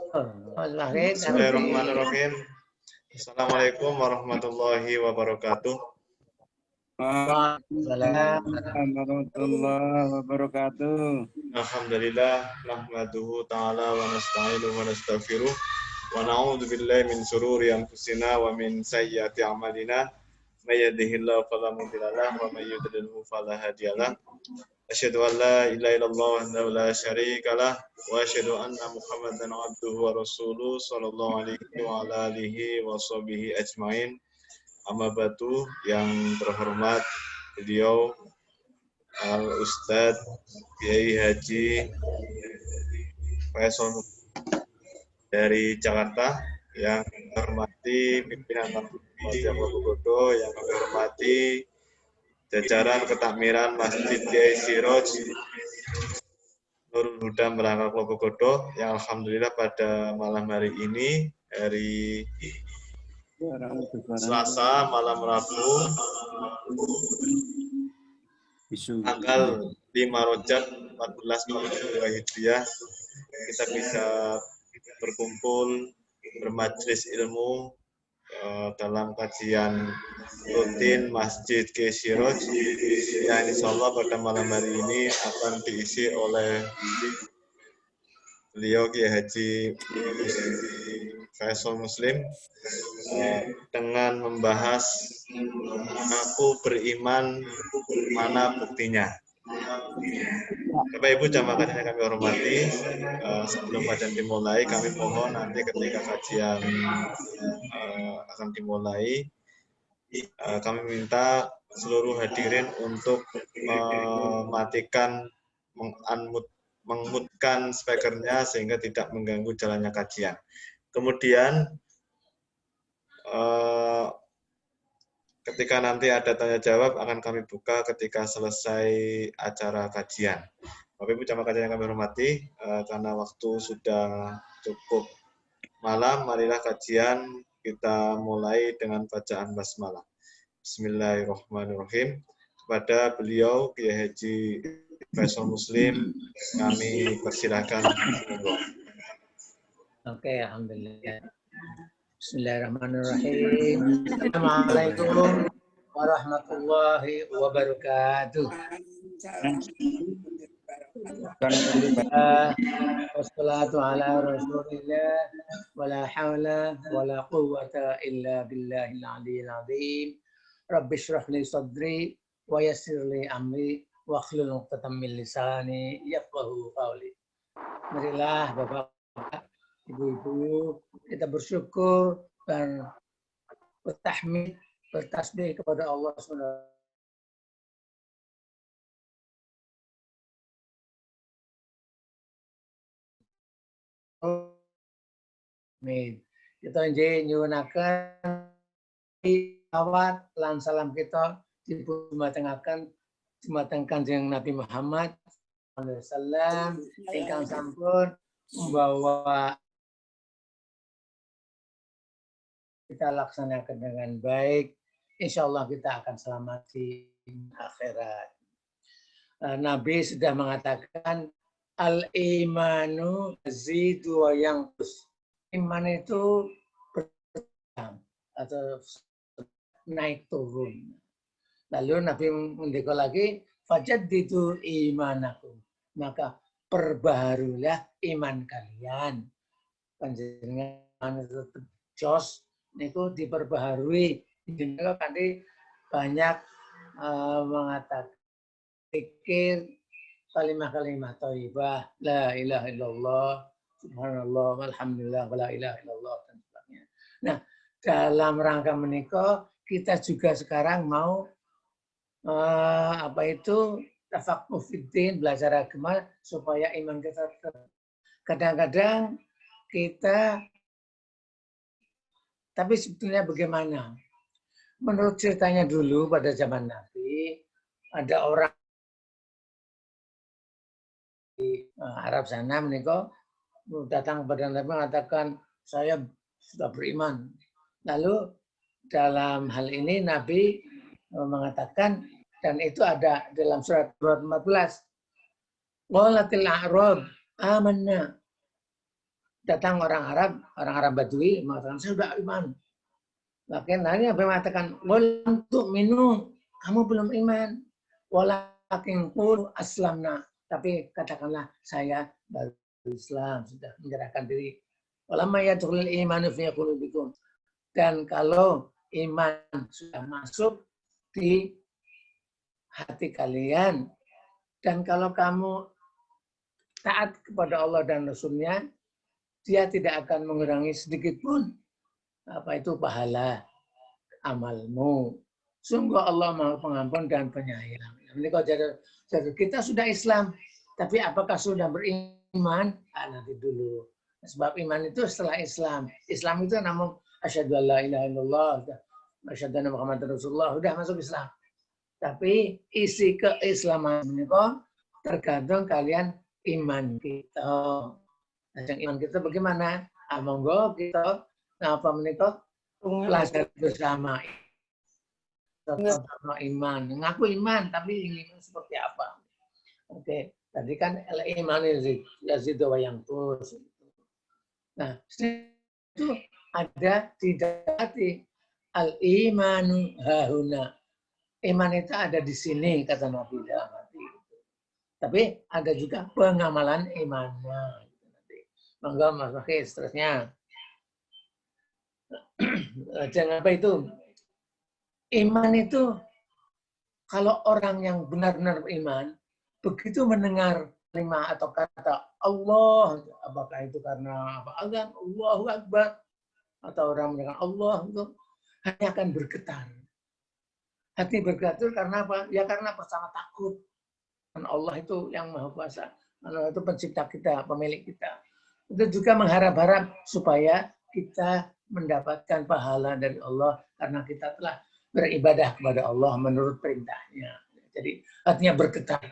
Bismillahirrahmanirrahim. Assalamualaikum warahmatullahi wabarakatuh. Waalaikumsalam warahmatullahi wabarakatuh. Alhamdulillah, nahmaduhu ta'ala wa nasta'inuhu wa nastaghfiruh wa na'udzu billahi min syururi anfusina wa min sayyiati a'malina. May yahdihillahu fala mudilla lahu wa may yudlilhu fala hadiyalah. Asyhadu an la ilaha illallah wahdahu la syarika lah wa asyhadu anna Muhammadan abduhu wa rasuluh sallallahu alaihi wa ala alihi wa sahbihi ajmain. Amma batu, yang terhormat beliau Al-Ustadz Kiai Haji Faisal dari Jakarta, yang terhormati pimpinan Masjid Bogodo, yang kami hormati jajaran ketakmiran Masjid Kiai Siroj Nurul Huda Merangkak Bogodo, yang alhamdulillah pada malam hari ini, hari Selasa malam Rabu tanggal 5 Rajab 1442 Hijriah, kita bisa berkumpul bermajlis ilmu dalam kajian rutin Masjid Kiai Siroj, yang insyaallah pada malam hari ini akan diisi oleh beliau Kiai Haji Faisal Muslim dengan membahas aku beriman, mana buktinya. Bapak Ibu jamaah kajian yang kami hormati, sebelum kajian dimulai, kami mohon nanti ketika kajian akan dimulai, kami minta seluruh hadirin untuk mematikan, mengmutkan speakernya sehingga tidak mengganggu jalannya kajian. Kemudian ketika nanti ada tanya jawab akan kami buka ketika selesai acara kajian. Bapak Ibu jamaah kajian yang kami hormati, karena waktu sudah cukup malam, marilah kajian kita mulai dengan bacaan basmalah. Bismillahirrahmanirrahim. Kepada beliau Kiai Haji Faisal Muslim kami persilakan. Oke, alhamdulillah. Bismillahirrahmanirrahim. Assalamualaikum warahmatullahi wabarakatuh. Wassalatu ala rasulillah wala hawla wala quwwata illa billahil aliyyil azim. Rabbi shrah li sadri wa yassir li amri wa hlul 'uqdatam min lisani yafqahu qawli. Marilah Bapak, Ibu-ibu, kita bersyukur dan bertahmid, bertasbih kepada Allah SWT. Kita nyuwunaken awat lan salam kita dipunmatengaken dumateng Kanjeng Nabi Muhammad sallallahu alaihi wasallam ingkang sampun membawa kita laksanakan dengan baik, insya Allah kita akan selamat di akhirat. Nabi sudah mengatakan al-imanu yazidu wa yanqus. Iman itu bertambah atau naik turun. Lalu Nabi mendekor lagi fajaddidu imanakum. Maka perbaharulah iman kalian. Panjenengan itu jos niku diperbaharui. Jadi nanti banyak mengatakan pikir kalimat-kalimat thayyibah, la ilaha illallah, subhanallah, alhamdulillah, la ilaha illallah dan sebagainya. Nah, dalam rangka menikah kita juga sekarang mau tafaqquh fiddin, belajar agama supaya iman kita kadang-kadang kita. Tapi sebetulnya bagaimana? Menurut ceritanya dulu pada zaman Nabi, ada orang di Arab sana menikah datang kepada Nabi mengatakan saya sudah beriman. Lalu dalam hal ini Nabi mengatakan, dan itu ada dalam surat 14. Qalatil a'rab amanna. datang orang Arab Badui mengatakan saya sudah iman. Bahkan lainnya mengatakan untuk minum kamu belum iman. Walakin qul aslamna, tapi katakanlah saya baru Islam, sudah menyerahkan diri. Walamma yadkhulul imanu fi qulubikum. Dan kalau iman sudah masuk di hati kalian, dan kalau kamu taat kepada Allah dan Rasul-Nya, dia tidak akan mengurangi sedikit pun apa itu pahala amalmu. Sungguh Allah Maha Pengampun dan Penyayang. Ini kalau jadi kita sudah Islam, tapi apakah sudah beriman? Nanti dulu. Sebab iman itu setelah Islam. Islam itu namun asyhadu an la ilaha illallah, asyhadu anna Muhammadar Rasulullah, sudah masuk Islam. Tapi isi keislaman itu tergantung kalian iman kita. Iman kita bagaimana? Monggo kita apa menikah pelajari bersama. Iman, ngaku iman, tapi iman seperti apa? Oke, tadi kan iman yazidu wa yanqus. Nah, itu ada tidak hati al-imanu hahuna. Iman itu ada di sini kata Nabi dalam hati. Tapi ada juga pengamalan imannya. Monggo Mas Fakih, seterusnya. Jangan apa itu? Iman itu, kalau orang yang benar-benar beriman, begitu mendengar kalimat atau kata Allah, apakah itu karena apa? Azan, Allahu Akbar, atau orang mendengar Allah, itu hanya akan bergetar. Hati bergetar karena apa? Ya karena pertama takut. Karena Allah itu yang Maha Kuasa. Allah itu pencipta kita, pemilik kita. Itu juga mengharap-harap supaya kita mendapatkan pahala dari Allah karena kita telah beribadah kepada Allah menurut perintahnya. Jadi hatinya bergetar.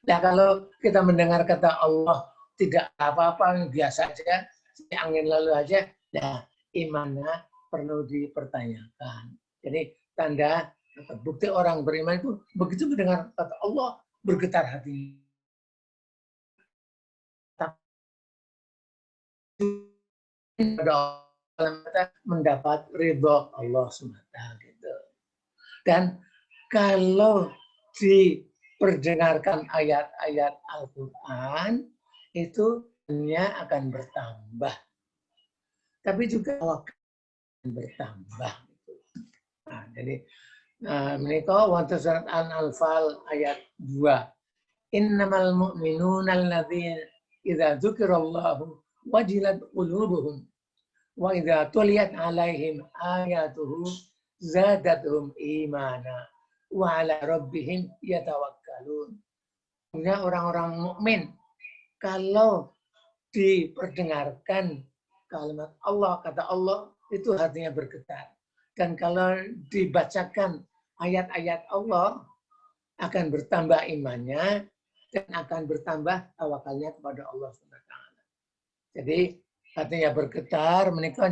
Nah kalau kita mendengar kata Allah tidak apa-apa, biasa aja, angin lalu aja, nah imannya perlu dipertanyakan. Jadi tanda bukti orang beriman itu begitu mendengar kata Allah bergetar hati. Mendapat ridho Allah SWT gitu. Dan kalau diperdengarkan ayat-ayat Al-Quran itu dunia akan bertambah, tapi juga akan bertambah. Nah, jadi menikah waktu surat Al-Anfal ayat 2. Innamal mu'minuna alladzina idza dzukirallahu wajilat qulubuhum wa idza tuliyat alaihim ayatuhu zadatuhum imana wa ala rabbihim yatawakkalun. Orang-orang mukmin kalau diperdengarkan kalimat Allah, kata Allah, itu hatinya bergetar. Dan kalau dibacakan ayat-ayat Allah, akan bertambah imannya dan akan bertambah tawakalnya kepada Allah SWT. Jadi hatinya bergetar, menikah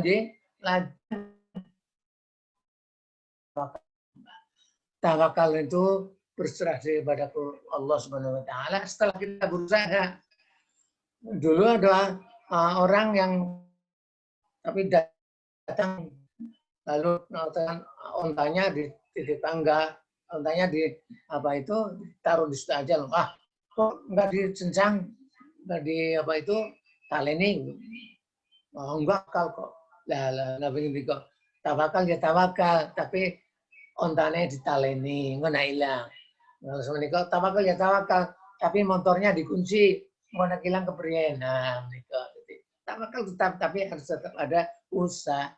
tawakal itu berserah diri kepada Allah Subhanahu wa taala setelah kita berusaha. Dulu ada orang yang tapi datang lalu ontanya di tangga, ontanya di apa itu taruh di situ aja. Kok nggak dicencang, nggak di apa itu taleni? Enggak kok. Lah begini kok. Tawakal ya tawakal, tapi ontane ditaleni, ngono ilang. Kalau menika tawakal ya tawakal, tapi motornya dikunci, ngono ilang kepriye. Nah, menika. Tawakal tetap, tapi harus tetap ada usaha.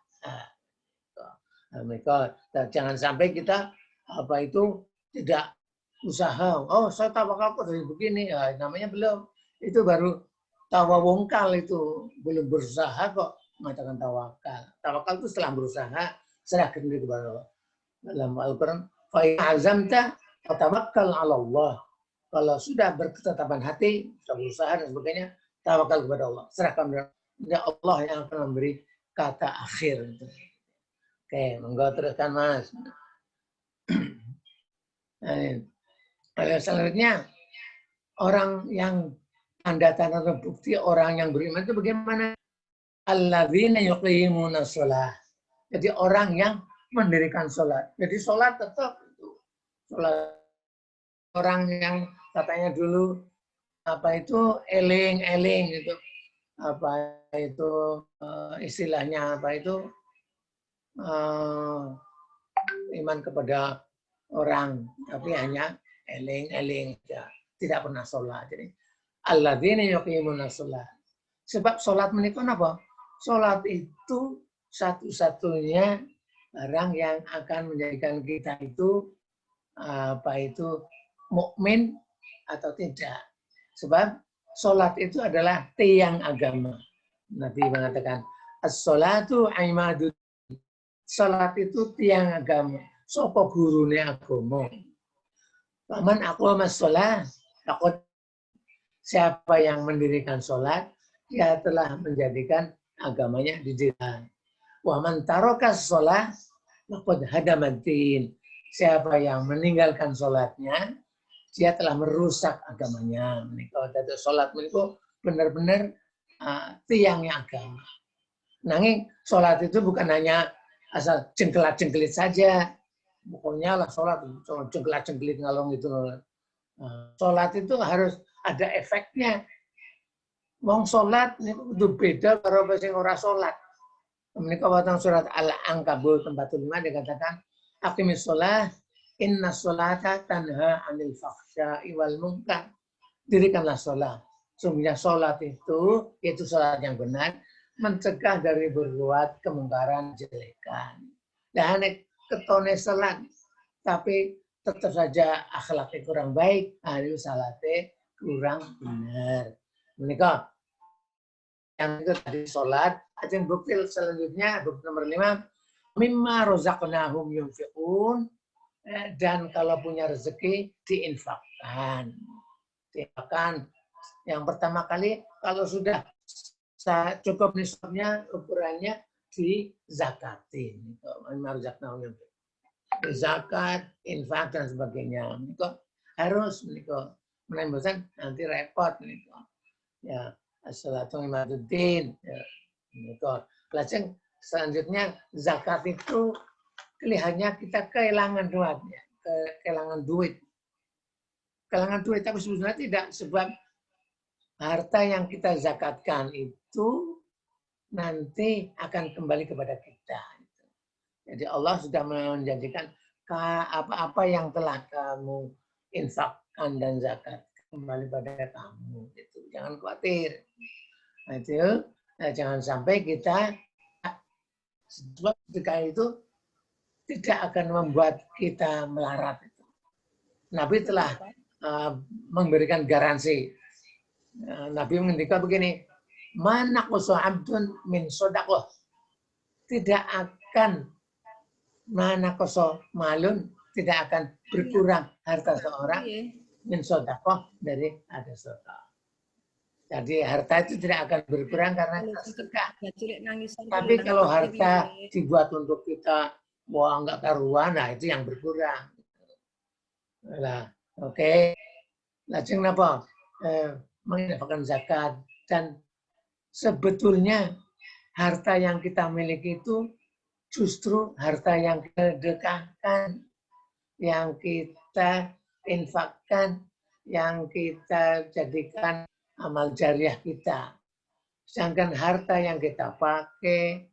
Menika jangan sampai kita apa itu tidak usaha. Oh, saya tawakal kok dari begini. Ya, namanya belum. Itu baru tawawongkal itu, belum berusaha kok mengatakan tawakal. Tawakal itu setelah berusaha, serahkan diri kepada Allah. Dalam Al-Quran, fa'azamta fatawakkal 'ala Allah. Kalau sudah berketetapan hati, sudah berusaha dan sebagainya, tawakal kepada Allah. Serahkan kepada Allah yang akan memberi kata akhir. Oke, monggo teruskan Mas. Selanjutnya, orang yang tanda-tanda bukti orang yang beriman itu bagaimana? alladzina yuqimuna shalah. Jadi orang yang mendirikan sholat. Jadi sholat tetap itu. Sholat orang yang katanya dulu apa itu eling itu apa itu istilahnya apa itu iman kepada orang tapi hanya eling ya. Tidak pernah sholat. Jadi alladzina yuqimuna shalah. Sebab sholat menikah apa? Sholat itu satu-satunya barang yang akan menjadikan kita itu apa itu mukmin atau tidak. Sebab sholat itu adalah tiang agama. Nabi mengatakan, as-sholatu imadud. Sholat itu tiang agama. Sopo gurune agama. Paman aku mas sholat. Takut siapa yang mendirikan sholat, dia telah menjadikan agamanya didirikan. Wa man tarokas sholat, laqad hadamaddin. Siapa yang meninggalkan sholatnya, dia telah merusak agamanya. Kalau ada sholat itu benar-benar tiangnya agama. Nanging sholat itu bukan hanya asal jengkelat-jengkelit saja. Pokoknya lah sholat jengkelat-jengkelit ngalong itu. Sholat itu harus ada efeknya. Wong sholat itu beda karo sing ora sholat. Menika wonten surat Al-Ankabut 45 dikatakan aqimis shalah inna sholata tanha 'anil fahsya'i wal munkar. Dirikanlah sholat. Sungguhnya sholat itu sholat yang benar mencegah dari berbuat kemungkaran jelekan. Dan ketone sholat tapi tetap saja akhlaknya kurang baik, itu salatnya kurang benar. Menika yang itu tadi sholat. Ajeng bukti selanjutnya, bukti nomor 5, mimma rozaqnahum yunfiqun, dan kalau punya rezeki diinfakkan. Diinfakkan. Yang pertama kali kalau sudah cukup nisabnya, ukurannya dizakatin. Mimma rozaqnahum yunfiqun. Zakat, infak dan sebagainya. Menika harus menika menembuskan nanti repot menika. Ya, as-salatu imaduddin. Ya. Lajeng selanjutnya zakat itu kelihatannya kita kehilangan duitnya, kehilangan duit. Kehilangan duit tapi sebenarnya tidak, sebab harta yang kita zakatkan itu nanti akan kembali kepada kita. Jadi Allah sudah menjanjikan apa-apa yang telah kamu infakkan dan zakat kembali pada kamu. Itu jangan khawatir. Nah, itu jangan sampai kita sebab sedekah itu tidak akan membuat kita melarat. Nabi telah memberikan garansi. Nabi mengendika begini, "Man naqasa 'abdun min shadaqah." Tidak akan manaqasa malun, tidak akan berkurang harta seorang min shadaqah dari ada sedekah. Jadi harta itu tidak akan berkurang karena kita sedekah. Tapi kalau harta dibuat untuk kita, wah enggak karuan, nah itu yang berkurang. Nah, oke. Lajeng apa? Menginfakkan zakat. Dan sebetulnya harta yang kita miliki itu justru harta yang kita sedekahkan, yang kita infakkan, yang kita jadikan amal jariah kita. Sedangkan harta yang kita pakai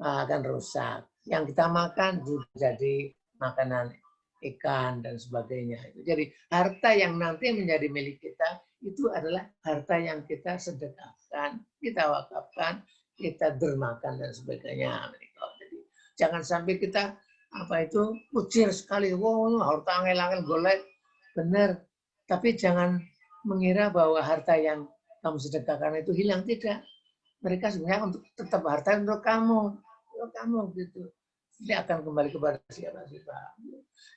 akan rusak. Yang kita makan juga jadi makanan ikan dan sebagainya. Jadi harta yang nanti menjadi milik kita itu adalah harta yang kita sedekahkan, kita wakafkan, kita dermakan dan sebagainya. Jadi jangan sampai kita kucir sekali, wow harta angel-angel golek, benar. Tapi jangan mengira bahwa harta yang kamu sedekahkan itu hilang, tidak. Mereka sebenarnya untuk tetap harta untuk kamu gitu. Dia akan kembali kepada siapa.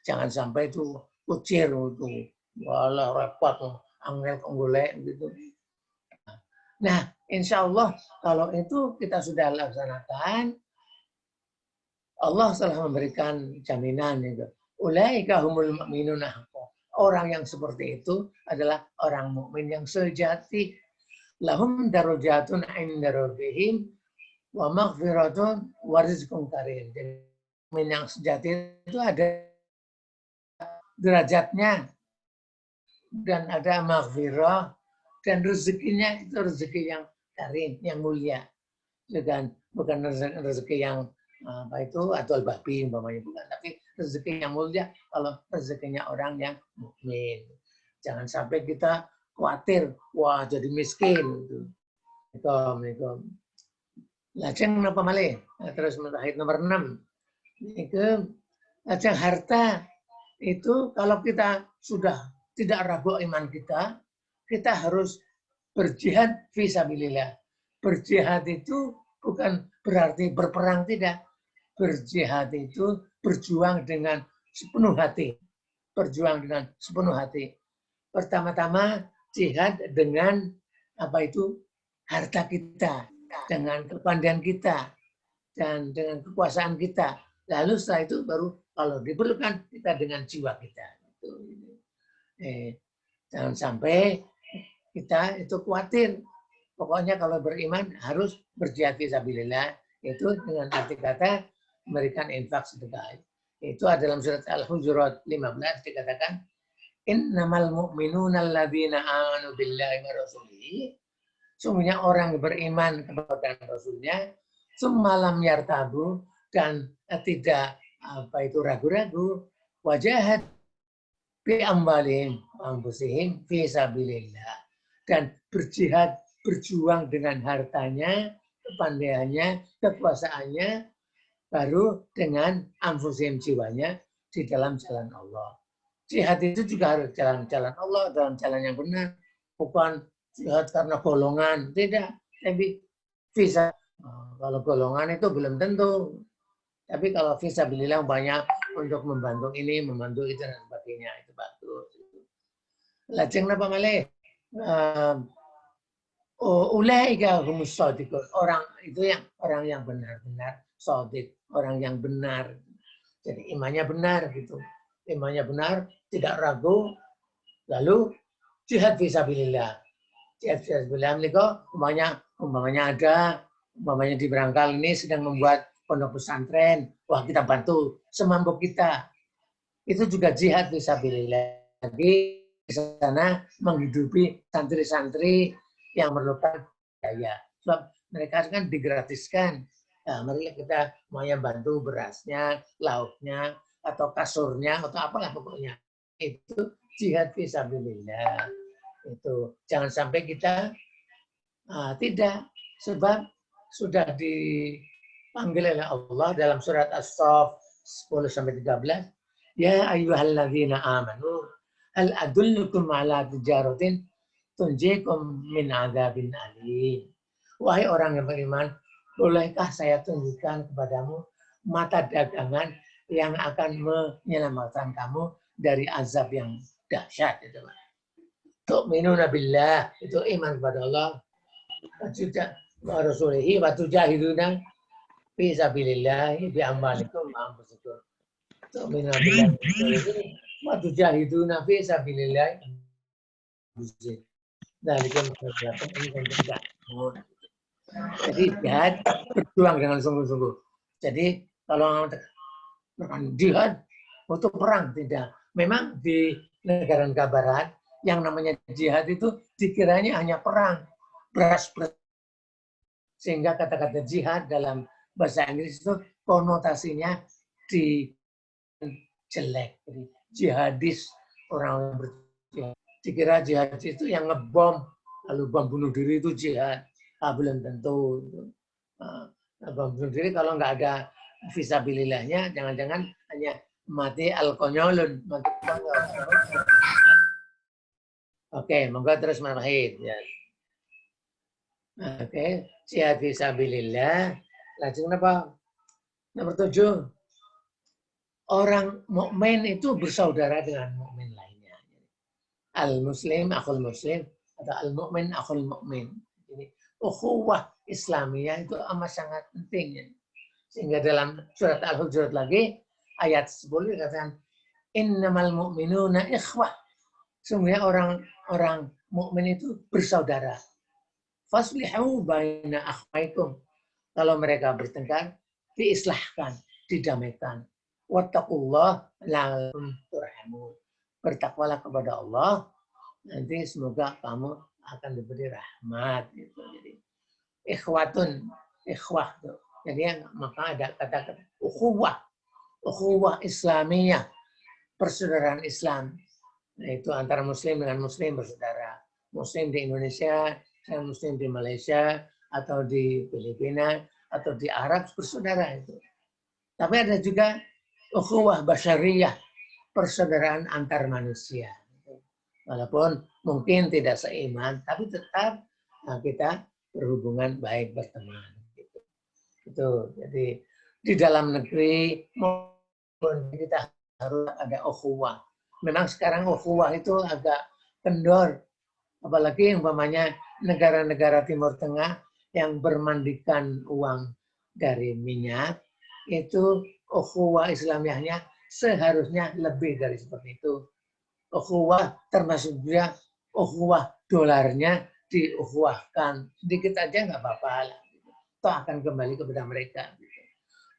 Jangan sampai itu kucir itu, walah repot, angel golek gitu. Nah, insya Allah kalau itu kita sudah laksanakan, Allah telah memberikan jaminan itu. Ulaika humul mu'minuna haqqan. Orang yang seperti itu adalah orang mukmin yang sejati. Lahum darajatun 'inda rabbihim. wa maghfiratun wa rizqun karim. Jadi mukmin yang sejati itu ada derajatnya dan ada maghfirah dan rezekinya itu rezeki yang karim, yang mulia. Bukan rezeki yang apa itu atau babi umpamanya, bukan, tapi rezeki yang mulia kalau rezekinya orang yang mukmin. Jangan sampai kita khawatir wah jadi miskin gitu. Lajeng napa malih? Terus ayat nomor 6. Itu lajeng harta itu kalau kita sudah tidak ragu iman kita, kita harus berjihad fisabilillah. Berjihad itu bukan berarti berperang, tidak. Berjihad itu berjuang dengan sepenuh hati. Berjuang dengan sepenuh hati. Pertama-tama jihad dengan apa itu? Harta kita, dengan kepandaian kita, dan dengan kekuasaan kita. Lalu setelah itu baru kalau diperlukan kita dengan jiwa kita. Jangan sampai kita itu khawatir. Pokoknya kalau beriman harus berjihad fisabilillah. Itu dengan arti kata memberikan infak sedekah. Itu dalam surat Al-Hujurat 15 dikatakan innamal mu'minuna alladzina amanu billahi wa rasulihi. Sungguhnya orang beriman kepada Rasulnya, semalam yartabu dan tidak apa itu ragu-ragu, wajahat bi amwalihim anfusihim fi sabilillah, dan berjihad berjuang dengan hartanya, kepandaiannya, kekuasaannya, baru dengan anfusihim jiwanya di dalam jalan Allah. Jihad itu juga harus jalan-jalan Allah, dalam jalan yang benar, bukan jihad karena golongan, tidak. Tapi visa, kalau golongan itu belum tentu. Tapi kalau fisabilillah banyak untuk membantu ini, membantu itu dan sebagainya, itu bagus. Lajeng napa malih? Ulaika humus shadiqun. Orang itu yang orang yang benar-benar shadiq, orang yang benar. Jadi imannya benar gitu. Imannya benar, tidak ragu, lalu jihad fisabilillah. Jihad fisabilillah menika umpamanya ada, umpamanya di Berangkal ini sedang membuat pondok pesantren, wah kita bantu semampu kita. Itu juga jihad fisabilillah. Lagi di sana menghidupi santri-santri yang memerlukan biaya. Sebab mereka kan digratiskan. Nah, mari kita mau yang bantu berasnya, lauknya, atau kasurnya, atau apalah pokoknya. Itu jihad fisabilillah. Itu jangan sampai kita tidak, sebab sudah dipanggil oleh Allah dalam surat As-Saff 10-13, ya ayyuhalladzina amanu hal adullukum ala tijaratin tunjikum min adzabin alim. Wahai orang yang beriman, bolehkah saya tunjukkan kepadamu mata dagangan yang akan menyelamatkan kamu dari azab yang dahsyat itu. Tu'minuna billah, itu iman kepada Allah. Wa rasulihi wa tujahiduna fi sabilillah bi amwalikum wa anfusikum. Tu'minuna billah wa tujahiduna fi sabilillah. Jadi jihad berjuang dengan sungguh-sungguh. Jadi kalau jihad untuk perang tidak. Memang di negara-negara barat yang namanya jihad itu dikiranya hanya perang, beras. Sehingga kata-kata jihad dalam bahasa Inggris itu konotasinya jelek. Jadi jihadis, orang berjihad. Dikira jihad itu yang ngebom, lalu bom bunuh diri itu jihad. Belum tentu. Bom bunuh diri kalau nggak ada fisabilillahnya, jangan-jangan hanya mati al-konyolun. Oke, monggo terus Mahid. Ya. Oke, jihad fisabilillah. Lajeng apa? Nomor 7. Orang mukmin itu bersaudara dengan mukmin lainnya. Al-muslim akhul muslim atau al-mukmin akhul mukmin. Jadi ukhuwah Islamiyah itu amat sangat penting. Sehingga dalam surat Al-Hujurat lagi ayat 10 dikatakan innamal mu'minuna ikhwah. Sungguhnya orang mukmin itu bersaudara. Faslihu baina akhwaikum. Kalau mereka bertengkar, diislahkan, didamaikan. Wattaqullah la'allakum turhamun. Bertakwalah kepada Allah, nanti semoga kamu akan diberi rahmat. Gitu. Jadi ikhwatun, ikhwah. Jadi maka ada kata-kata ukhuwah Islamiyah, persaudaraan Islam. Nah, itu antara muslim dengan muslim bersaudara. Muslim di Indonesia, dan muslim di Malaysia, atau di Filipina, atau di Arab bersaudara itu. Tapi ada juga ukhuwah basyariyah, persaudaraan antar manusia. Walaupun mungkin tidak seiman, tapi tetap kita berhubungan baik berteman. Itu. Jadi di dalam negeri kita harus ada ukhuwah. Memang sekarang ukhuwah itu agak kendor, apalagi umpamanya negara-negara Timur Tengah yang bermandikan uang dari minyak, itu ukhuwah Islamiyahnya seharusnya lebih dari seperti itu. Ukhuwah termasuk juga ukhuwah dolarnya diukhuwahkan sedikit aja nggak apa-apa lah. Itu akan kembali kepada mereka.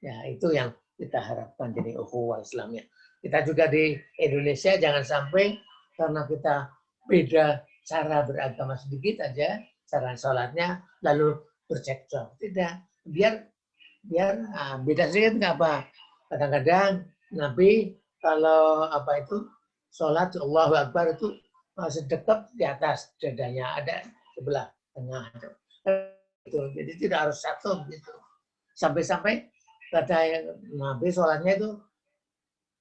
Ya itu yang kita harapkan jadi ukhuwah Islamiyah. Kita juga di Indonesia jangan sampai karena kita beda cara beragama sedikit aja, cara sholatnya lalu bercekcok. Tidak, biar beda sedikit nggak apa. Kadang-kadang Nabi kalau sholat Allahu Akbar itu sedekap di atas dadanya, ada sebelah tengah. Jadi tidak harus satu gitu. Sampai-sampai kata Nabi sholatnya itu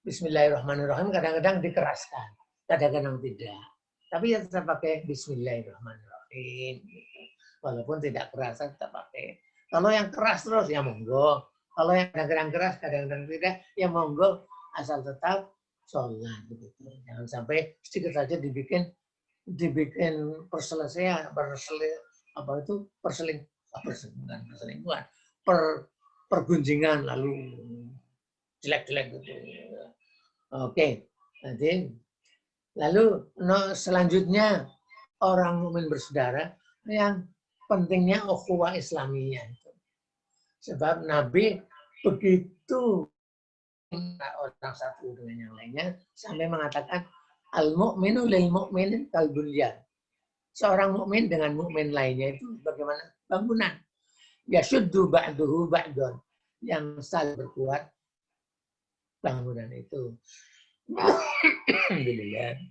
Bismillahirrahmanirrahim, kadang-kadang dikeraskan, kadang-kadang tidak. Tapi ya tetap pakai Bismillahirrahmanirrahim. Walaupun tidak keras tetap pakai. Kalau yang keras terus ya monggo. Kalau yang kadang-kadang keras, kadang-kadang tidak, ya monggo. Asal tetap sholat begitu. Jangan sampai sedikit saja dibikin perselingkuhan, pergunjingan lalu jelek-jelek gitu. Oke, nanti lalu selanjutnya orang mukmin bersaudara yang pentingnya ukhuwah Islamiyah itu. Sebab Nabi begitu orang satu dengan yang lainnya sampai mengatakan al-mu'minu lil mu'minin kal bunyan. Seorang mukmin dengan mukmin lainnya itu bagaimana bangunan. Yashuddu ba'duhu ba'dun, yang saling berkuat bangunan itu. Alhamdulillah.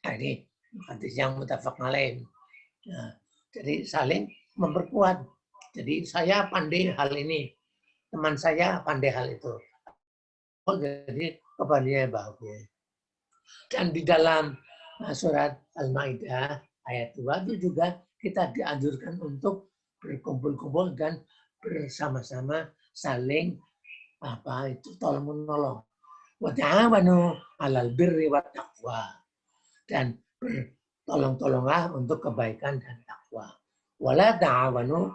Ini hadis yang muttafaq alaih. Nah, jadi saling memperkuat. Jadi saya pandai hal ini, teman saya pandai hal itu. Jadi kepandainya bagus. Dan di dalam surat Al-Maidah ayat 2 itu juga kita dianjurkan untuk berkumpul-kumpul dan bersama-sama saling tolong menolong. Wa ta'awanu 'alal birri wat taqwa. Dan bertolong-tolonglah untuk kebaikan dan takwa. Wala ta'awanu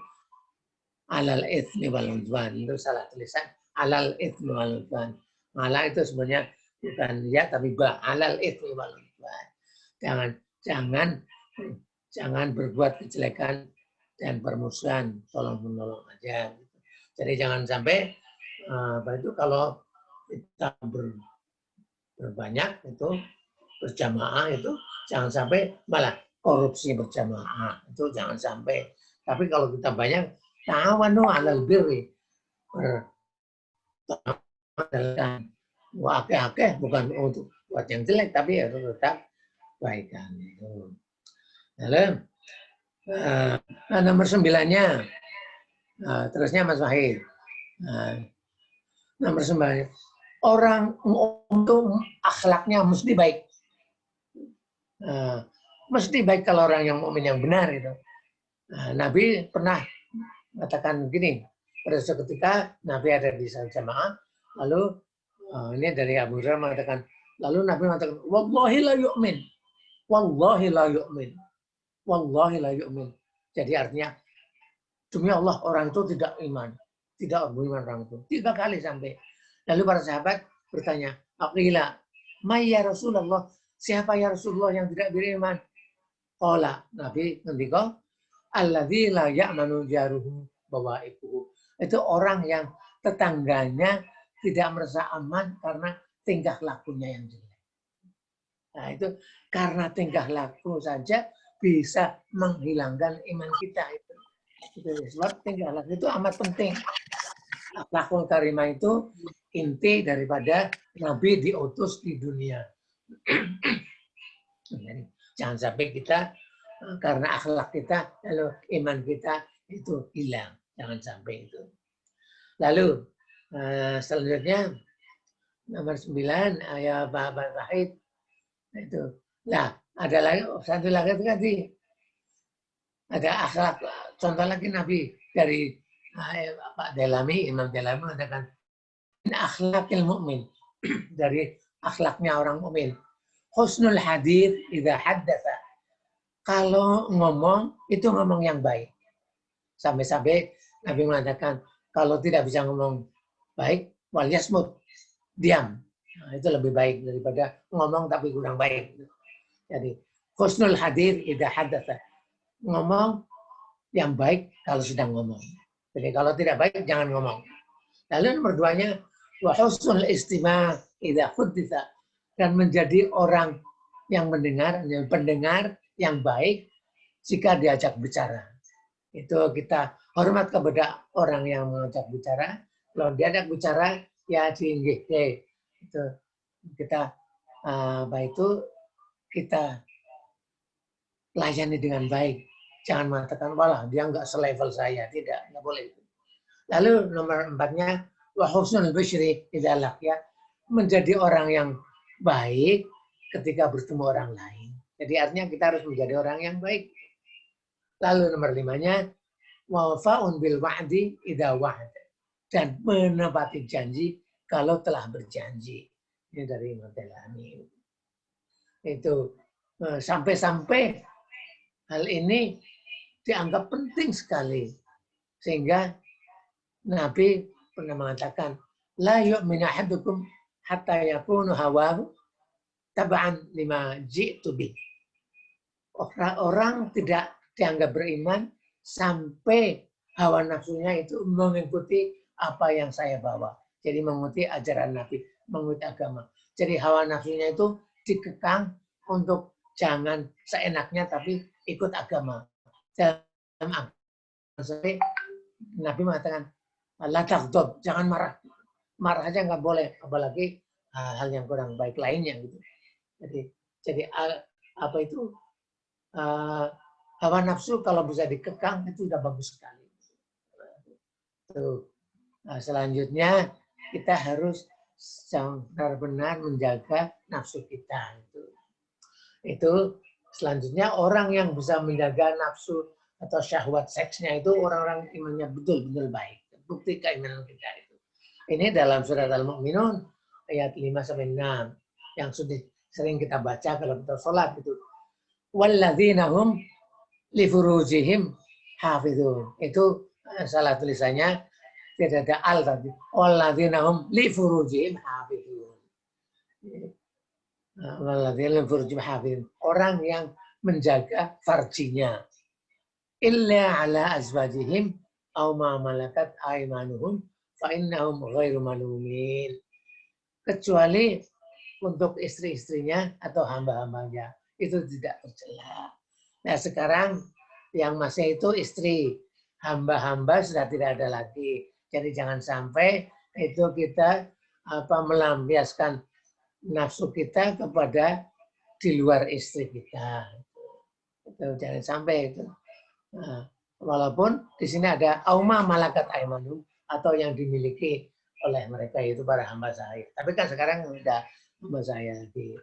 'alal itsmi wal 'udwan. Itu salah tulisan 'alal itsmi wal 'udwan. Malah itu sebenarnya bukan ya tapi ba 'alal itsmi wal 'udwan. Jangan berbuat kejelekan dan permusuhan, tolong menolong aja. Jadi jangan sampai kalau kita berbanyak itu berjamaah itu jangan sampai malah korupsi berjamaah, itu jangan sampai. Tapi kalau kita banyak ta'awanu 'alal birri, akeh bukan untuk buat yang jelek tapi harus tetap kebaikan itu. Lalu nomor 9-nya terusnya Mas Wahid. Nomor 9, orang untuk akhlaknya mesti baik. Mesti baik kalau orang yang mukmin yang benar itu. Nabi pernah mengatakan begini, pada suatu ketika Nabi ada di salat jamaah, lalu ini dari Abu Hurairah mengatakan, lalu Nabi mengatakan, wallahi la yu'min, wallahi la yu'min, wallahi la yu'min. Jadi artinya demi Allah orang itu tidak iman, tidak beriman orang itu. 3 kali sampai. Lalu para sahabat bertanya, aqila, may ya Rasulullah, siapa ya Rasulullah yang tidak beriman? Qala, Nabi ngendika, alladzi la ya'manu jaruhu bawa'iquhu. Itu orang yang tetangganya tidak merasa aman karena tingkah lakunya yang jelek. Nah, itu karena tingkah laku saja bisa menghilangkan iman kita. Itu sebab tingkah laku itu amat penting. Akhlakul karimah itu inti daripada Nabi diutus di dunia. Jadi, jangan sampai kita karena akhlak kita lalu iman kita itu hilang. Jangan sampai itu. Lalu selanjutnya nomor 9 ayat Bapak Wahid itu. Nah, ada lagi satu lagi tadi. Ada akhlak, contoh lagi Nabi dari Pak Delami, Imam Delami mengatakan akhlakil mukmin, dari akhlaknya orang mukmin. Husnul hadir idza haddatsa. Kalau ngomong itu ngomong yang baik. Sampai-sampai Nabi mengatakan kalau tidak bisa ngomong baik, wal yasmut, diam. Nah, itu lebih baik daripada ngomong tapi kurang baik. Jadi husnul hadir idza haddatsa. Ngomong yang baik kalau sedang ngomong. Jadi kalau tidak baik jangan ngomong. Lalu nomor 2-nya wa husnul istima' idza hudditsa, dan menjadi orang yang mendengar, yang pendengar yang baik jika diajak bicara. Itu kita hormat kepada orang yang mengajak bicara. Kalau diajak bicara ya diinggih. Itu kita kita layani dengan baik. Jangan mengatakan, walah dia nggak selevel saya. Tidak, nggak boleh. Lalu nomor 4-nya, wa husnul bishri idza ya, menjadi orang yang baik ketika bertemu orang lain. Jadi artinya kita harus menjadi orang yang baik. Lalu nomor 5-nya, wa wafa'un bil wa'di idza wa'ad, dan menepati janji kalau telah berjanji. Ini dari Imam Delami. Itu sampai-sampai hal ini dianggap penting sekali. Sehingga Nabi pernah mengatakan, la yu'minu ahadukum hatta yakunu hawahu tab'an lima ji'tu bih. Orang tidak dianggap beriman sampai hawa nafsunya itu mengikuti apa yang saya bawa. Jadi mengikuti ajaran Nabi, mengikuti agama. Jadi hawa nafsunya itu dikekang untuk jangan seenaknya tapi ikut agama. Dalam agama Nabi mengatakan, la taghdab, jangan marah. Marah aja nggak boleh, apalagi hal yang kurang baik lainnya gitu. Jadi apa itu hawa nafsu kalau bisa dikekang itu udah bagus sekali. Nah, selanjutnya kita harus benar-benar menjaga nafsu kita. Itu selanjutnya orang yang bisa menjaga nafsu atau syahwat seksnya itu orang-orang imannya betul-betul baik. Bukti keimanan kita itu. Ini dalam surat Al-Mu'minun ayat 5-6 yang sudah sering kita baca kalau kita sholat itu. Walladzina hum li furujihim hafizun. Itu salah tulisannya tidak ada al tadi. Walladzina hum li furujihim hafizun. Walladzina li furujihim hafizun. Orang yang menjaga farjinya. Illa ala azwajihim aw ma malakat aymanuhum fa innahum ghairu malumin. Kecuali untuk istri-istrinya atau hamba-hambanya itu tidak tercela. Nah sekarang yang masih itu istri, hamba-hamba sudah tidak ada lagi. Jadi jangan sampai itu kita melampiaskan nafsu kita kepada di luar istri kita. Itu jangan sampai itu. Nah, walaupun di sini ada auma malakat aimanum atau yang dimiliki oleh mereka itu para hamba saya. Tapi kan sekarang sudah hamba saya lagi.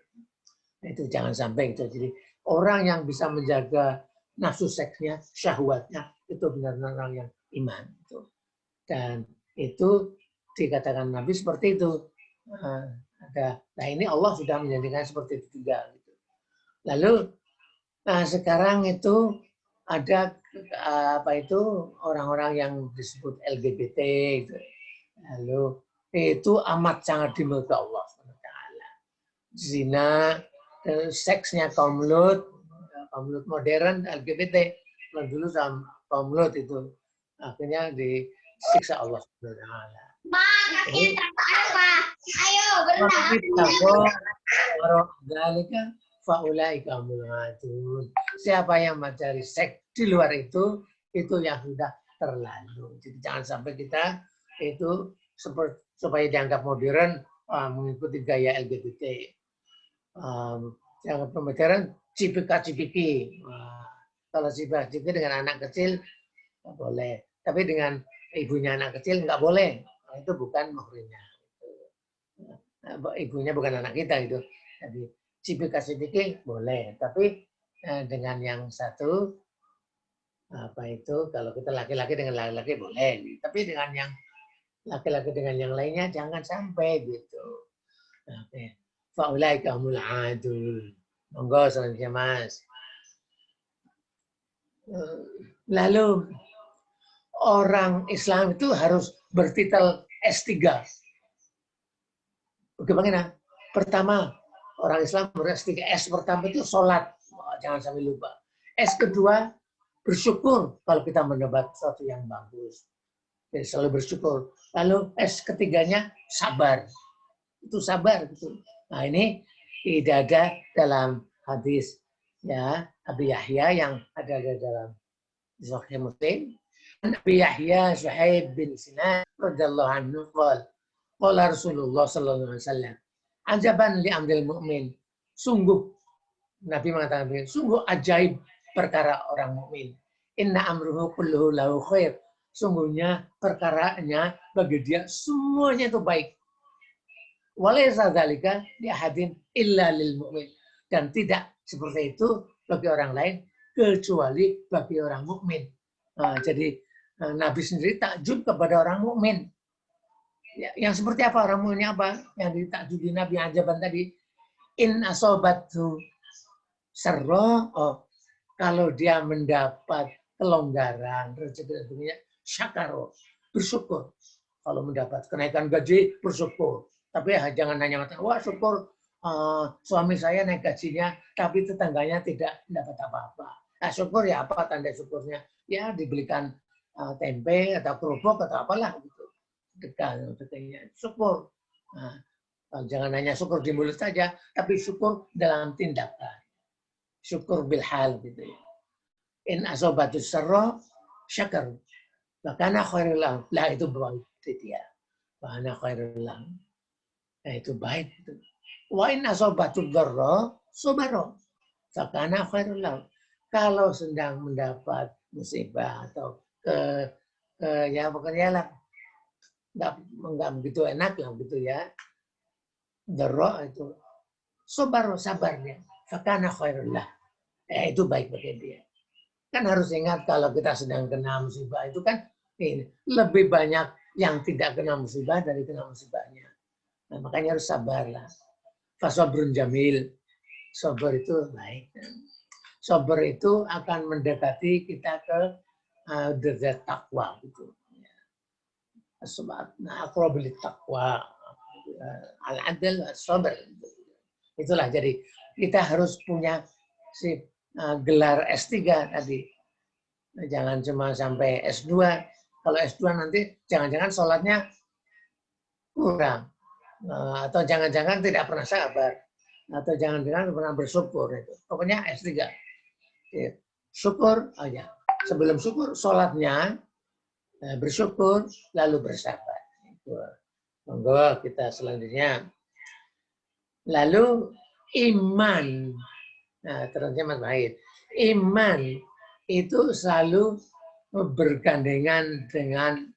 Itu jangan sampai itu. Jadi orang yang bisa menjaga nafsu seksnya, syahwatnya itu benar-benar orang yang iman. Dan itu dikatakan Nabi seperti itu. Nah ini Allah sudah menjadikan seperti itu juga. Lalu sekarang itu ada orang-orang yang disebut LGBT gitu. Lalu itu amat sangat dimurkai Allah SWT. Zina, seksnya kaum Lut modern LGBT, dulu sama kaum Lut itu akhirnya siksa Allah Subhanahu wa taala. Jadi, Ayo siapa yang mencari seks di luar itu yang sudah terlalu. Jadi jangan sampai kita itu supaya dianggap modern mengikuti gaya LGBT. Yang pemikiran cipika-cipiki. Kalau cipika-cipiki dengan anak kecil nggak boleh. Tapi dengan ibunya anak kecil nggak boleh. Itu bukan muhrimnya. Ibunya bukan anak kita itu. Jadi cipika-cipiki boleh. Tapi dengan yang satu apa itu kalau kita laki-laki dengan laki-laki boleh. Tapi dengan yang laki-laki dengan yang lainnya jangan sampai gitu. Oke. Faulaika humul adul. Monggo selanjutnya Mas. Lalu orang Islam itu harus bertitel S3. Bagaimana? Pertama, orang Islam S3. S pertama itu sholat. Jangan sampai lupa. S kedua, bersyukur kalau kita mendapat sesuatu yang bagus. Jadi selalu bersyukur. Lalu S ketiganya, sabar. Itu sabar. Gitu. Nah ini tidak ada dalam hadis ya Abi Yahya yang ada dalam Sahih Muslim. Abi Yahya Suhaib bin Sinan radhiyallahu anhu qala Rasulullah sallallahu alaihi wasallam ajaban li amril mu'min. Sungguh Nabi mengatakan sungguh ajaib perkara orang mukmin. Inna amruhu kulluhu lahu khair. Sungguhnya perkaranya bagi dia semuanya itu baik. Walaysa dzalika li ahadin illa lil mu'min. Dan tidak seperti itu bagi orang lain kecuali bagi orang mukmin. Nah, jadi Nabi sendiri takjub kepada orang mukmin. Ya, yang seperti apa orang mukminnya apa? Yang ditakjubi Nabi ajaban tadi. In asobatu sarra, kalau dia mendapat kelonggaran rezeki dunia, syakaro, bersyukur. Kalau mendapat kenaikan gaji, bersyukur. Tapi jangan hanya mengatakan, wah syukur suami saya naik gajinya, tapi tetangganya tidak dapat apa-apa. Nah, syukur ya apa tanda syukurnya? Ya dibelikan tempe atau kerupuk atau apalah gitu. Dekatnya syukur. Nah, jangan hanya syukur di mulut saja, tapi syukur dalam tindakan. Syukur bilhal gitu ya. In asobatus sarra syakar. Makana khairul lah. Lah itu baik dia. Makana khairul lah. Nah itu baik itu. Wa in asobatud dharra sabara. Makana khairul lah. Kalau sedang mendapat musibah atau ya pokoknya lah nggak begitu enak lah gitu ya. Dharra itu sabarnya. Fakana khairullah. Itu baik bagi dia. Kan harus ingat kalau kita sedang kena musibah itu kan lebih banyak yang tidak kena musibah dari kena musibahnya. Nah, makanya harus sabarlah. Fasabrun jamil. Sabar itu baik. Sabar itu akan mendekati kita ke derajat takwa gitu. Nah, aqrabul taqwa. Al-adl as-sabr. Itulah jadi kita harus punya si gelar S3 tadi. Nah, jangan cuma sampai S2. Kalau S2 nanti jangan-jangan sholatnya kurang. Atau jangan-jangan tidak pernah sabar. Atau jangan-jangan pernah bersyukur. Itu. Pokoknya S3. Syukur aja. Sebelum syukur, sholatnya bersyukur, lalu bersabar. Monggo kita selanjutnya. Lalu iman. Nah, terusnya Mas Mahir. Iman itu selalu bergandengan dengan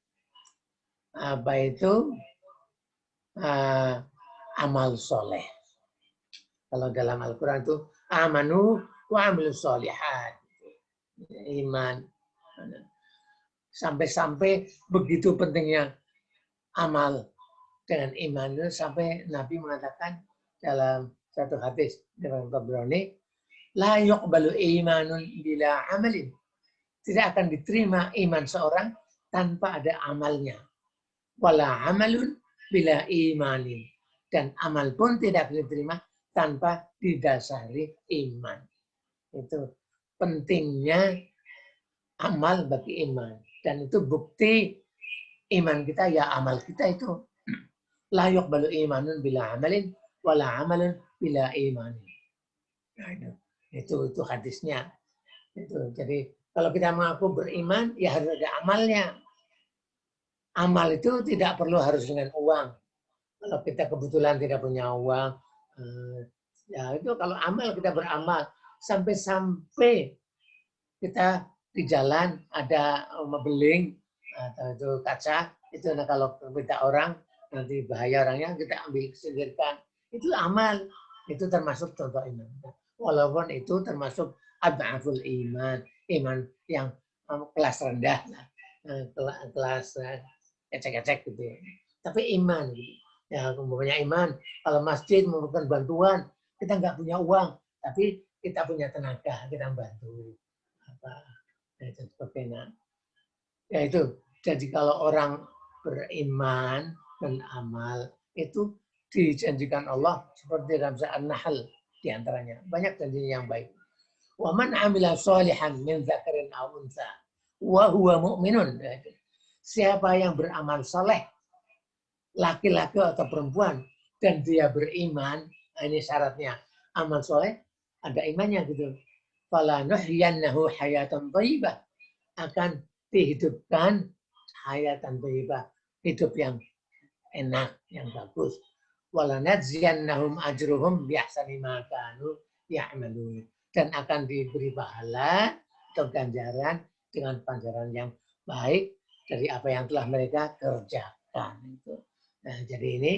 apa itu amal soleh. Kalau dalam Al-Quran itu amanu wa amilus solihat. Iman. Sampai-sampai begitu pentingnya amal dengan iman itu sampai Nabi mengatakan dalam satu hadis dalam Tabrani, la yuqbalu imanun bila amalin. Tidak akan diterima iman seorang tanpa ada amalnya. Wala amalun bila imanin. Dan amal pun tidak diterima tanpa didasari iman. Itu pentingnya amal bagi iman. Dan itu bukti iman kita ya amal kita itu. La yuqbalu imanun bila amalin wala amalun bila imanin. Nah, itu hadisnya. Itu. Jadi kalau kita mengaku beriman ya harus ada amalnya. Amal itu tidak perlu harus dengan uang. Kalau kita kebetulan tidak punya uang, ya itu kalau amal kita beramal sampai kita di jalan ada beling atau itu kaca itu kalau kita orang nanti bahaya orangnya kita ambil singkirkan itu amal itu termasuk contoh iman walaupun itu termasuk adhaful iman yang kelas rendah kelas ecek-ecek gitu ya. Tapi iman gitu. Ya umpamanya iman kalau masjid memerlukan bantuan kita nggak punya uang tapi kita punya tenaga kita bantu apa itu sebagainya ya itu jadi kalau orang beriman dan amal itu dijanjikan Allah seperti dalam surah An-Nahl diantaranya banyak janji yang baik wa man amila sholihan min dzakarin aw untha wa huwa mu'minun siapa yang beramal saleh laki-laki atau perempuan dan dia beriman ini syaratnya amal soleh ada imannya gitu fala nuhyiyannahu hayatan thayyibah akan dihidupkan hayatan thayyibah hidup yang enak yang bagus wala najziyannahum ajruhum bi ahsani ma kanu ya'malun dan akan diberi pahala atau ganjaran dengan ganjaran yang baik dari apa yang telah mereka kerjakan itu. Nah, jadi ini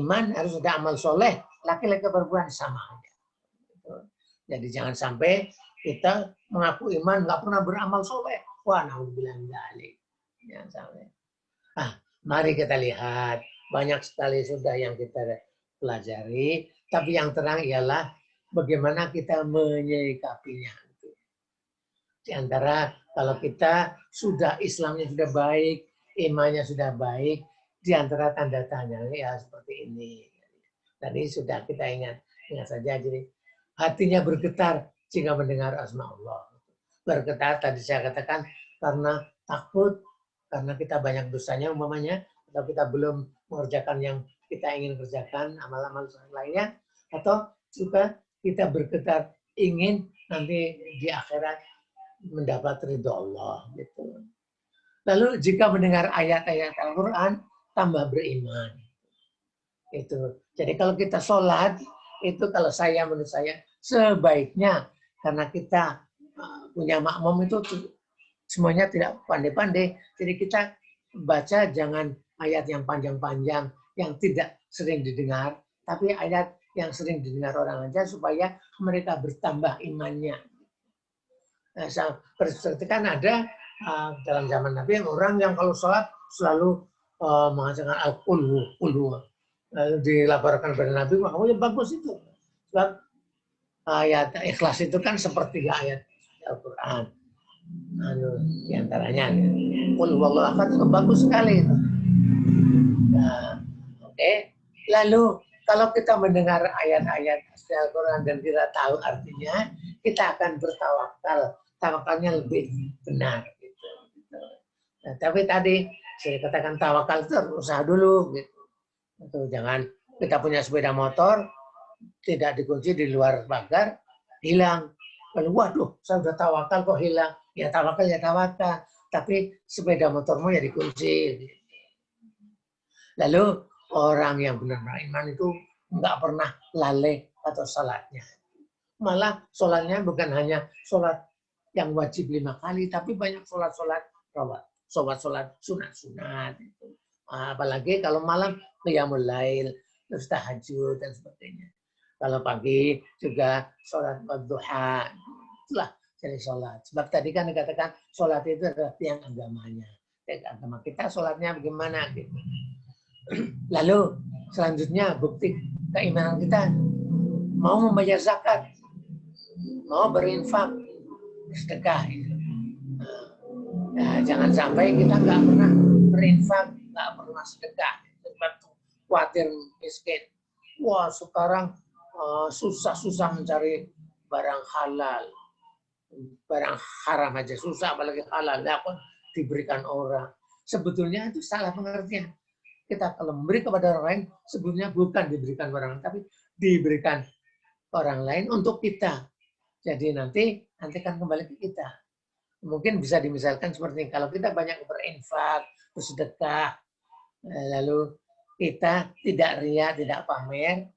iman harus ada amal soleh laki-laki perempuan sama aja. Jadi jangan sampai kita mengaku iman nggak pernah beramal soleh. Wah, naudzubillah min dzalik. Jangan sampai. Mari kita lihat banyak sekali sudah yang kita pelajari, tapi yang terang ialah bagaimana kita menyikapinya. Di antara kalau kita sudah Islamnya sudah baik, imannya sudah baik, di antara tanda tanya ya seperti ini. Tadi sudah kita ingat saja. Jadi hatinya bergetar jika mendengar asma Allah. Bergetar tadi saya katakan karena takut, karena kita banyak dosanya umpamanya, atau kita belum mengerjakan yang kita ingin kerjakan, amal-amal lainnya, atau juga kita bergetar ingin nanti di akhirat mendapat ridho Allah. Gitu. Lalu jika mendengar ayat-ayat Al-Quran, tambah beriman. Itu. Jadi kalau kita sholat, itu kalau menurut saya, sebaiknya karena kita punya makmum itu semuanya tidak pandai-pandai, jadi kita baca jangan ayat yang panjang-panjang, yang tidak sering didengar, tapi ayat yang sering didengar orang aja supaya mereka bertambah imannya. Nah, seperti kan ada dalam zaman Nabi orang yang kalau sholat selalu mengatakan al-qulhu dilaporkan pada Nabi, makanya bagus itu. Sebab ayat ikhlas itu kan seperti ayat Al-Quran. Di antaranya qul huwallahu ahad itu bagus sekali itu. Nah, oke. Lalu kalau kita mendengar ayat-ayat Al-Quran dan tidak tahu artinya, kita akan bertawakal. Tawakalnya lebih benar. Gitu. Nah, tapi tadi saya katakan tawakal itu harus usaha dulu. Gitu. Itu jangan kita punya sepeda motor, tidak dikunci di luar pagar, hilang. Lalu, waduh, saya sudah tawakal kok hilang. Ya tawakal. Tapi sepeda motormu ya dikunci. Lalu orang yang benar-benar iman itu nggak pernah lalai atau salatnya. Malah sholatnya bukan hanya sholat yang wajib 5 kali, tapi banyak sholat-sholat rawat, sholat sunat-sunat. Apalagi kalau malam qiyamul lail, terus tahajud dan sebagainya. Kalau pagi juga sholat duha, itulah jadi sholat. Sebab tadi kan dikatakan sholat itu adalah tiang agamanya. Agama kita sholatnya bagaimana? Gitu. Lalu selanjutnya bukti keimanan kita mau membayar zakat, mau berinfak, sedekah. Nah, jangan sampai kita nggak pernah berinfak, nggak pernah sedekah. Sebab khawatir miskin. Wah sekarang susah-susah mencari barang halal, barang haram aja susah, apalagi halal. Nah, diberikan orang. sebetulnya itu salah pengertian. Kita kalau memberi kepada orang lain, sebetulnya bukan diberikan orang lain, tapi diberikan orang lain untuk kita. Jadi nanti kan kembali ke kita. Mungkin bisa dimisalkan seperti ini. Kalau kita banyak berinfak, bersedekah, lalu kita tidak ria, tidak pamer,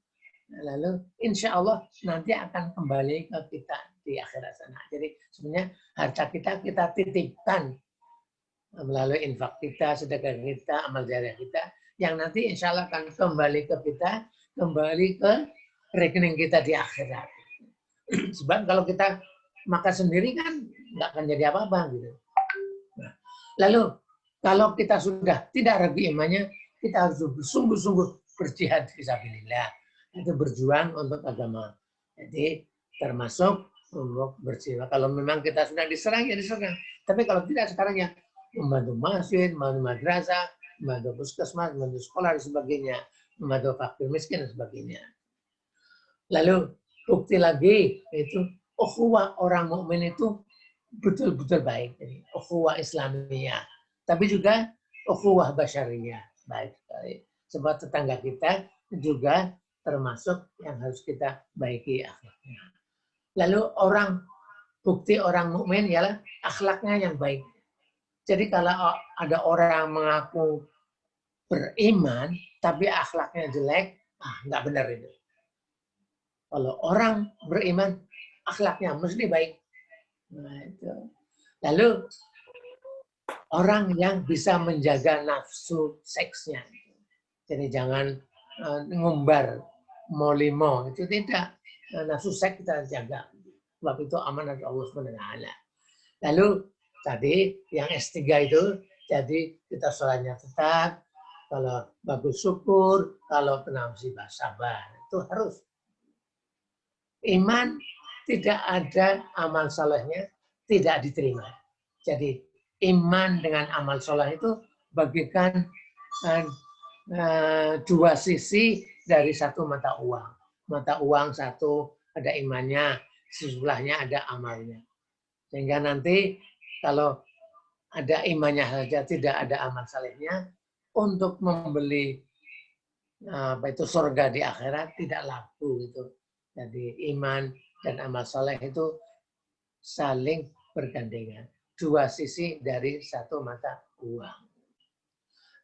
lalu insya Allah nanti akan kembali ke kita di akhirat sana. Jadi sebenarnya harta kita titipkan melalui infak kita, sedekah kita, amal jariah kita, yang nanti insya Allah akan kembali ke kita, kembali ke rekening kita di akhirat. Sebab kalau kita makan sendiri kan nggak akan jadi apa-apa gitu. Nah, lalu kalau kita sudah tidak ragu imannya, kita harus sungguh-sungguh berjihad fisabilillah. Itu berjuang untuk agama. Jadi termasuk untuk berjiwa. Kalau memang kita sudah diserang, ya diserang. Tapi kalau tidak sekarang ya membantu masjid, membantu madrasah, membantu puskesmas, membantu sekolah dan sebagainya, membantu fakir miskin dan sebagainya. Lalu bukti lagi itu ukhuwah orang mukmin itu betul-betul baik. Jadi ukhuwah Islamiyah. Tapi juga ukhuwah basyariyah. Baik sekali. Sebab tetangga kita juga termasuk yang harus kita baiki akhlaknya. Lalu bukti orang mukmin ialah akhlaknya yang baik. Jadi kalau ada orang mengaku beriman tapi akhlaknya jelek, nggak benar itu. Kalau orang beriman, akhlaknya mesti baik. Nah, itu. Lalu orang yang bisa menjaga nafsu seksnya. Jadi jangan ngumbar molimo, itu tidak. Nafsu seks kita jaga. Sebab itu amanat Allah SWT. Lalu tadi yang S3 itu, jadi kita sholatnya tetap, kalau bagus syukur, kalau kena musibah sabar. Itu harus. Iman tidak ada amal solehnya tidak diterima. Jadi iman dengan amal soleh itu bagikan dua sisi dari satu mata uang. Mata uang satu ada imannya, sebelahnya ada amalnya. Sehingga nanti kalau ada imannya saja tidak ada amal solehnya, untuk membeli surga di akhirat tidak laku itu. Jadi iman dan amal soleh itu saling bergandengan. Dua sisi dari satu mata uang.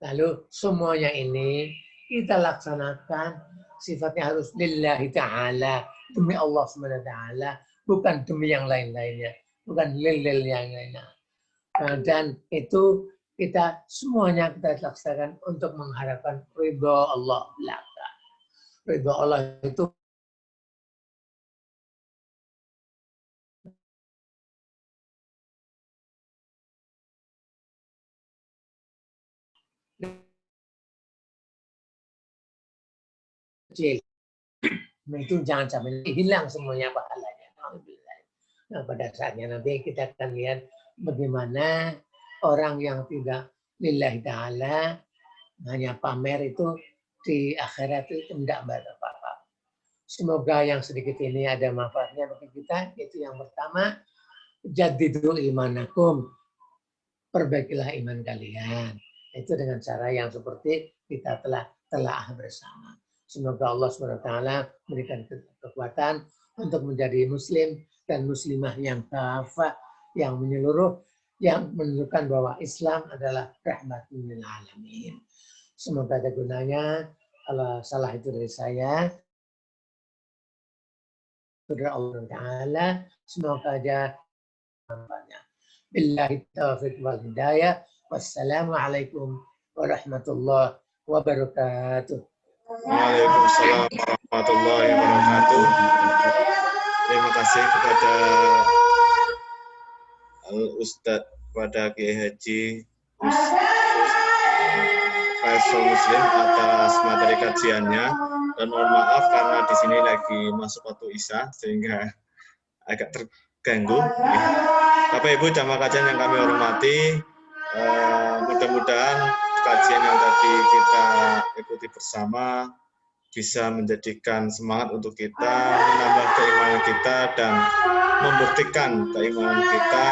Lalu semuanya ini kita laksanakan sifatnya harus lillahi ta'ala. Demi Allah SWT. Bukan demi yang lain-lainnya. Bukan lil yang lainnya. Dan itu kita semuanya kita laksanakan untuk mengharapkan ridho Allah. Ridho Allah itu kecil. Itu jangan sampai hilang semuanya pahalanya. Nah, pada saatnya nanti kita akan lihat bagaimana orang yang tidak lillahi ta'ala hanya pamer itu di akhirat itu tidak berapa-apa. Semoga yang sedikit ini ada manfaatnya bagi kita. Itu yang pertama, jadidu imanakum. Perbaikilah iman kalian. Itu dengan cara yang seperti kita telah bersama. Semoga Allah SWT memberikan kekuatan untuk menjadi muslim dan muslimah yang kafah, yang menyeluruh, yang menunjukkan bahwa Islam adalah rahmatul lil alamin. Semoga ada gunanya. Kalau salah itu dari saya. Saudara Allah Ta'ala, semoga aja manfaatnya. Billahi taufiq wal hidayah. Wassalamualaikum warahmatullahi wabarakatuh. Waalaikumsalam warahmatullahi wabarakatuh. Terima kasih kepada Ustadz, kepada Kiai Haji Faisal Muslim atas materi kajiannya, dan mohon maaf karena di sini lagi masuk waktu Isya sehingga agak terganggu. Bapak Ibu jamaah kajian yang kami hormati, mudah-mudahan kajian yang tadi kita ikuti bersama bisa menjadikan semangat untuk kita, menambah keimanan kita, dan membuktikan keimanan kita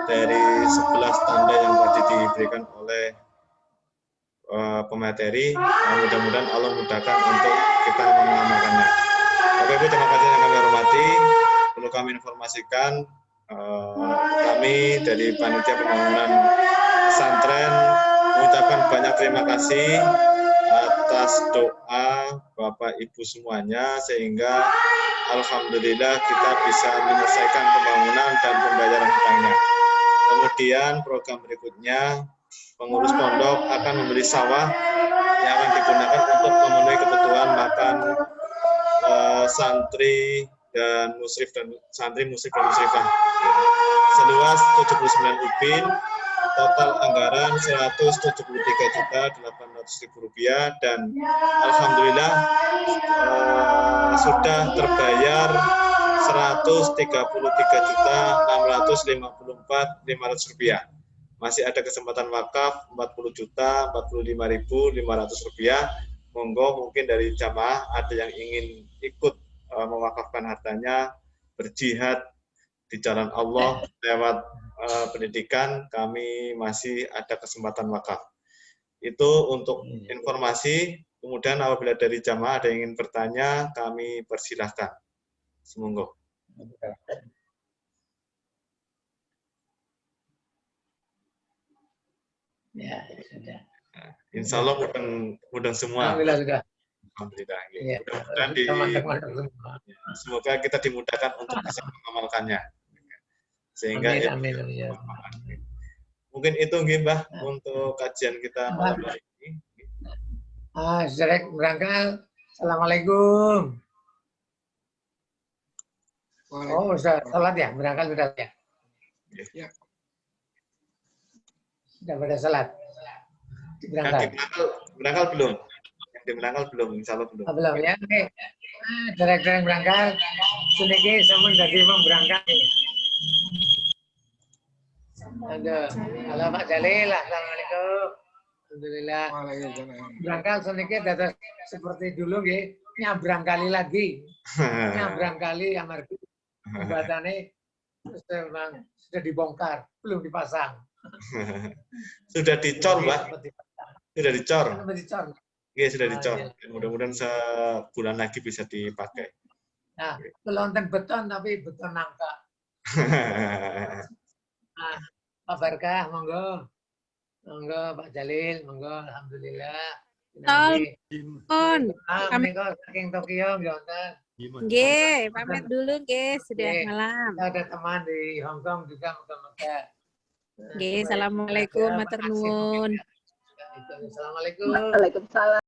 dari 11 tanda yang tadi diberikan oleh pemateri. Mudah-mudahan Allah mudahkan untuk kita mengamalkannya. Bapak Ibu, terima kasih yang kami hormati. Perlu kami informasikan, kami dari Panitia Pembangunan Pesantren mengucapkan banyak terima kasih atas doa Bapak Ibu semuanya, sehingga alhamdulillah kita bisa menyelesaikan pembangunan dan pembayaran hutangnya. Kemudian program berikutnya, pengurus pondok akan membeli sawah yang akan digunakan untuk memenuhi kebutuhan makan santri dan musrif dan musrifah seluas 79 ubin, total anggaran Rp173.800.000, dan alhamdulillah sudah terbayar Rp133.654.500. Masih ada kesempatan wakaf Rp40.045.500. Monggo, mungkin dari jamaah ada yang ingin ikut mewakafkan hartanya, berjihad di jalan Allah lewat pendidikan, kami masih ada kesempatan wakaf. Itu untuk informasi. Kemudian apabila dari jamaah ada yang ingin bertanya, kami persilahkan. Semoga. Ya, sudah. Insya Allah mudah semua. Alhamdulillah sudah. Alhamdulillah. Ya, Mudah-mudahan semoga kita dimudahkan untuk bisa mengamalkannya. Sehingga amin, ya. Mungkin itu Mbah untuk kajian kita malam hari ini. Saudara berangkat. Assalamualaikum. Oh, sudah salat ya? Berangkat sudah ya? Ya. Sudah pada salat. Berangkat belum? Yang di berangkat belum, insya Allah belum. Belum ya? Oke. Derek-derek berangkat. Suniki sama jadi imam berangkat. Aduh. Halo Pak Jalil. Assalamualaikum. Alhamdulillah. Berangkat suniki datang seperti dulu nggih. Nyabrang kali lagi. Nyabrang kali amargi jembatannya sudah dibongkar, belum dipasang. Sudah dicor, Mbak. Sudah dicor. Iya, sudah dicor. Mudah-mudahan sebulan lagi bisa dipakai. Nah, kelonten beton tapi beton nangka. Nah, Pak Barkah, monggo. Monggo Pak Jalil, monggo. Alhamdulillah. Kami kok saking Tokyo, nggak. Nggih, pamit dulu nggih, sudah malam. Ada teman di Hong Kong juga muka-muka. Nggih, assalamualaikum, matur nuwun. Assalamualaikum. Waalaikumsalam.